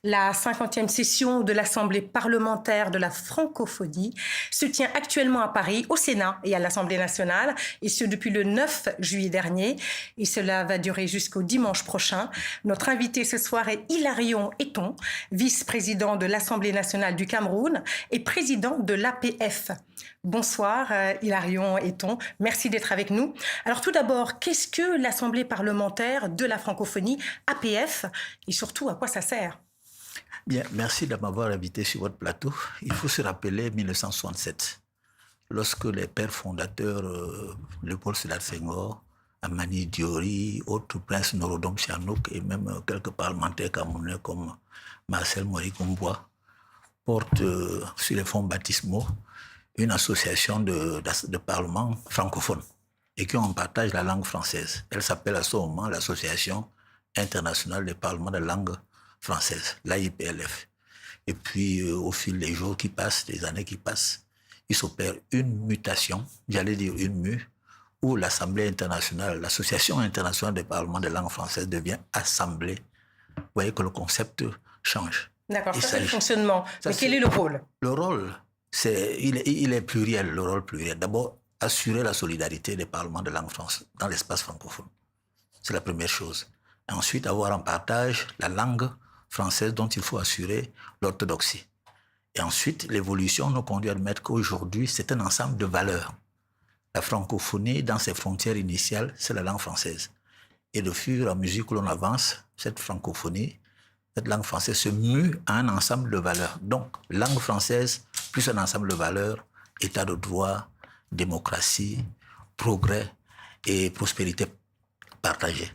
La 50e session de l'Assemblée parlementaire de la francophonie se tient actuellement à Paris, au Sénat et à l'Assemblée nationale, et ce depuis le 9 juillet dernier. Et cela va durer jusqu'au dimanche prochain. Notre invité ce soir est Hilarion Eton, vice-président de l'Assemblée nationale du Cameroun et président de l'APF. Bonsoir Hilarion Eton, merci d'être avec nous. Alors tout d'abord, qu'est-ce que l'Assemblée parlementaire de la francophonie, APF, et surtout à quoi ça sert ? Bien, merci de m'avoir invité sur votre plateau. Il faut se rappeler 1967, lorsque les pères fondateurs, Léopold Sédar Senghor, Amani Diori, autres princes Norodom Sihanouk et même quelques parlementaires camerounais comme Marcel Mori-Kumbois, portent sur les fonds baptismaux une association de parlements francophones et qui en partagent la langue française. Elle s'appelle à ce moment l'Association internationale des parlements de langue française, l'AIPLF. Et puis, au fil des jours qui passent, des années qui passent, il s'opère une mutation, j'allais dire une mue, où l'Assemblée internationale, l'Association internationale des parlements de langue française devient Assemblée. Vous voyez que le concept change. D'accord, ça c'est le fonctionnement. Mais quel est le rôle ? Le rôle, il est pluriel, le rôle pluriel. D'abord, assurer la solidarité des parlements de langue française dans l'espace francophone. C'est la première chose. Et ensuite, avoir en partage la langue française dont il faut assurer l'orthodoxie. Et ensuite, l'évolution nous conduit à admettre qu'aujourd'hui, c'est un ensemble de valeurs. La francophonie, dans ses frontières initiales, c'est la langue française. Et de fur et à mesure que l'on avance, cette francophonie, cette langue française se mue à un ensemble de valeurs. Donc, langue française, plus un ensemble de valeurs, état de droit, démocratie, progrès et prospérité partagée.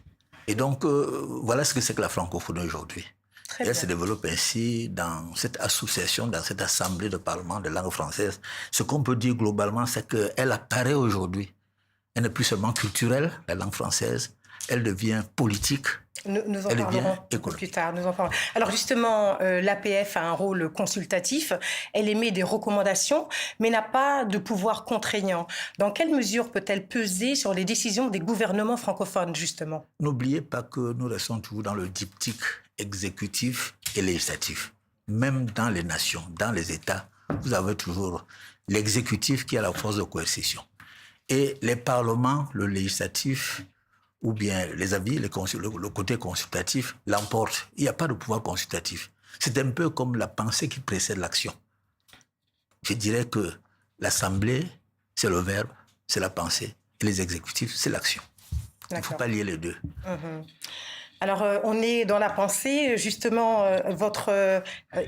Et donc, voilà ce que c'est que la francophonie aujourd'hui. Et elle se développe ainsi dans cette association, dans cette assemblée de parlement de langue française. Ce qu'on peut dire globalement, c'est qu'elle apparaît aujourd'hui. Elle n'est plus seulement culturelle, la langue française, elle devient politique. Nous en parlerons plus tard. Alors justement, l'APF a un rôle consultatif. Elle émet des recommandations, mais n'a pas de pouvoir contraignant. Dans quelle mesure peut-elle peser sur les décisions des gouvernements francophones, justement ? N'oubliez pas que nous restons toujours dans le diptyque exécutif et législatif. Même dans les nations, dans les États, vous avez toujours l'exécutif qui a la force de coercition. Et les parlements, le législatif, ou bien les avis, le côté consultatif l'emporte. Il n'y a pas de pouvoir consultatif. C'est un peu comme la pensée qui précède l'action. Je dirais que l'Assemblée, c'est le verbe, c'est la pensée, et les exécutifs, c'est l'action. Il ne faut pas lier les deux. Alors, on est dans la pensée, justement, votre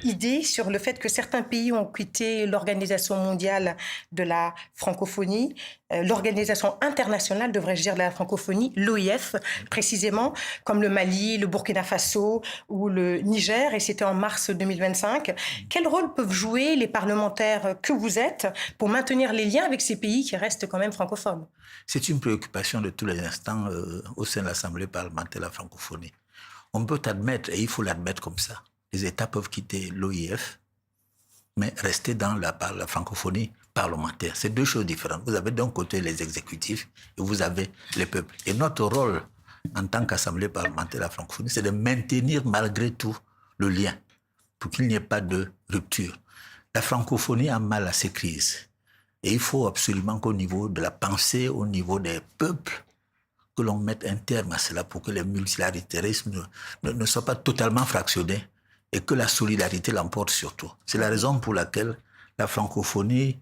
idée sur le fait que certains pays ont quitté l'Organisation mondiale de la francophonie, l'Organisation internationale, devrais-je dire, de la francophonie, l'OIF, précisément, comme le Mali, le Burkina Faso ou le Niger, et c'était en mars 2025. Quel rôle peuvent jouer les parlementaires que vous êtes pour maintenir les liens avec ces pays qui restent quand même francophones ? C'est une préoccupation de tous les instants au sein de l'Assemblée parlementaire de la francophonie. On peut admettre, et il faut l'admettre comme ça, les États peuvent quitter l'OIF, mais rester dans la francophonie parlementaire. C'est deux choses différentes. Vous avez d'un côté les exécutifs et vous avez les peuples. Et notre rôle en tant qu'Assemblée parlementaire de la francophonie, c'est de maintenir malgré tout le lien pour qu'il n'y ait pas de rupture. La francophonie a mal à ces crises. Et il faut absolument qu'au niveau de la pensée, au niveau des peuples, que l'on mette un terme à cela pour que le multilatérisme ne soit pas totalement fractionné et que la solidarité l'emporte surtout. C'est la raison pour laquelle la francophonie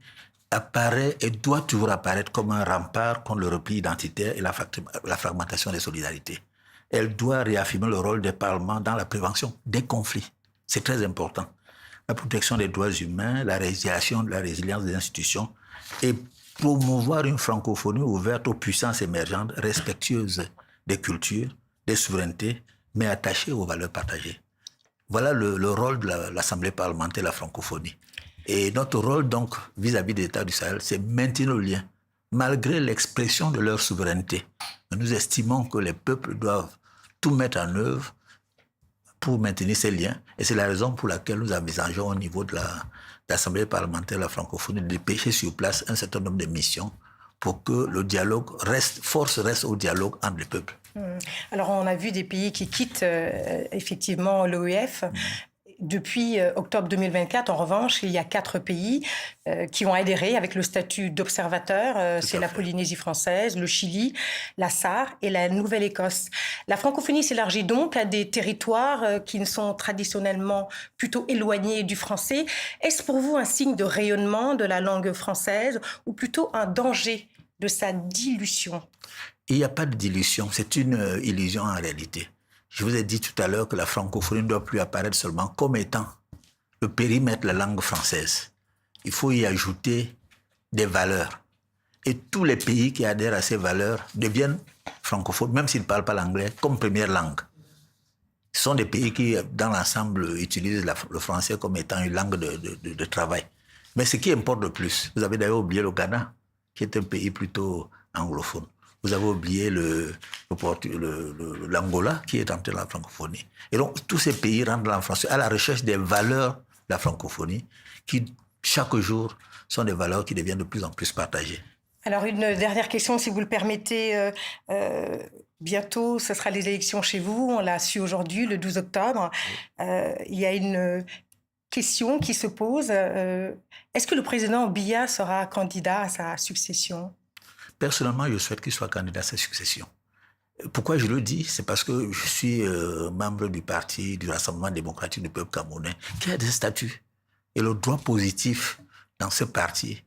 apparaît et doit toujours apparaître comme un rempart contre le repli identitaire et la fragmentation des solidarités. Elle doit réaffirmer le rôle des parlements dans la prévention des conflits. C'est très important. La protection des droits humains, la résilience des institutions et promouvoir une francophonie ouverte aux puissances émergentes, respectueuses des cultures, des souverainetés, mais attachées aux valeurs partagées. Voilà le rôle de l'Assemblée parlementaire de la francophonie. Et notre rôle, donc, vis-à-vis des États du Sahel, c'est maintenir le lien, malgré l'expression de leur souveraineté. Nous estimons que les peuples doivent tout mettre en œuvre pour maintenir ces liens. Et c'est la raison pour laquelle nous envisageons au niveau de l'Assemblée parlementaire de la francophonie de dépêcher sur place un certain nombre de missions pour que le dialogue force reste au dialogue entre les peuples. Alors, on a vu des pays qui quittent effectivement l'OEF. Depuis octobre 2024, en revanche, il y a 4 pays qui ont adhéré avec le statut d'observateur. C'est la Polynésie française, le Chili, la Sarre et la Nouvelle-Écosse. La francophonie s'élargit donc à des territoires qui ne sont traditionnellement plutôt éloignés du français. Est-ce pour vous un signe de rayonnement de la langue française ou plutôt un danger de sa dilution? Il n'y a pas de dilution, c'est une illusion en réalité. Je vous ai dit tout à l'heure que la francophonie ne doit plus apparaître seulement comme étant le périmètre de la langue française. Il faut y ajouter des valeurs. Et tous les pays qui adhèrent à ces valeurs deviennent francophones, même s'ils ne parlent pas l'anglais, comme première langue. Ce sont des pays qui, dans l'ensemble, utilisent le français comme étant une langue de travail. Mais ce qui importe le plus, vous avez d'ailleurs oublié le Ghana, qui est un pays plutôt anglophone. Vous avez oublié l'Angola, qui est entré dans la francophonie. Et donc, tous ces pays rentrent dans la francophonie à la recherche des valeurs de la francophonie, qui, chaque jour, sont des valeurs qui deviennent de plus en plus partagées. Alors, une dernière question, si vous le permettez. Bientôt, ce sera les élections chez vous. On l'a su aujourd'hui, le 12 octobre. Il y a une question qui se pose. Est-ce que le président Biya sera candidat à sa succession? Personnellement, je souhaite qu'il soit candidat à sa succession. Pourquoi je le dis? C'est parce que je suis membre du parti du Rassemblement démocratique du peuple camerounais, qui a des statuts. Et le droit positif dans ce parti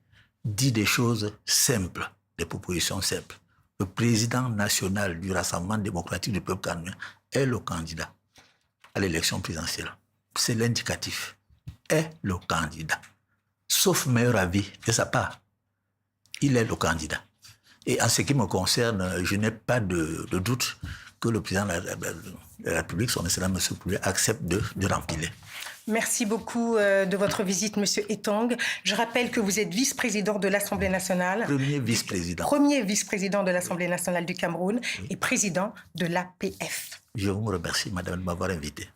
dit des choses simples, des propositions simples. Le président national du Rassemblement démocratique du peuple camerounais est le candidat à l'élection présidentielle. C'est l'indicatif. Est le candidat. Sauf meilleur avis de sa part. Il est le candidat. Et en ce qui me concerne, je n'ai pas de doute que le président de la République, son Excellence M. Poulet, accepte de remplir. Merci beaucoup de votre visite, M. Etong. Je rappelle que vous êtes vice-président de l'Assemblée nationale. Premier vice-président. Premier vice-président de l'Assemblée nationale du Cameroun et président de l'APF. Je vous remercie, madame, de m'avoir invité.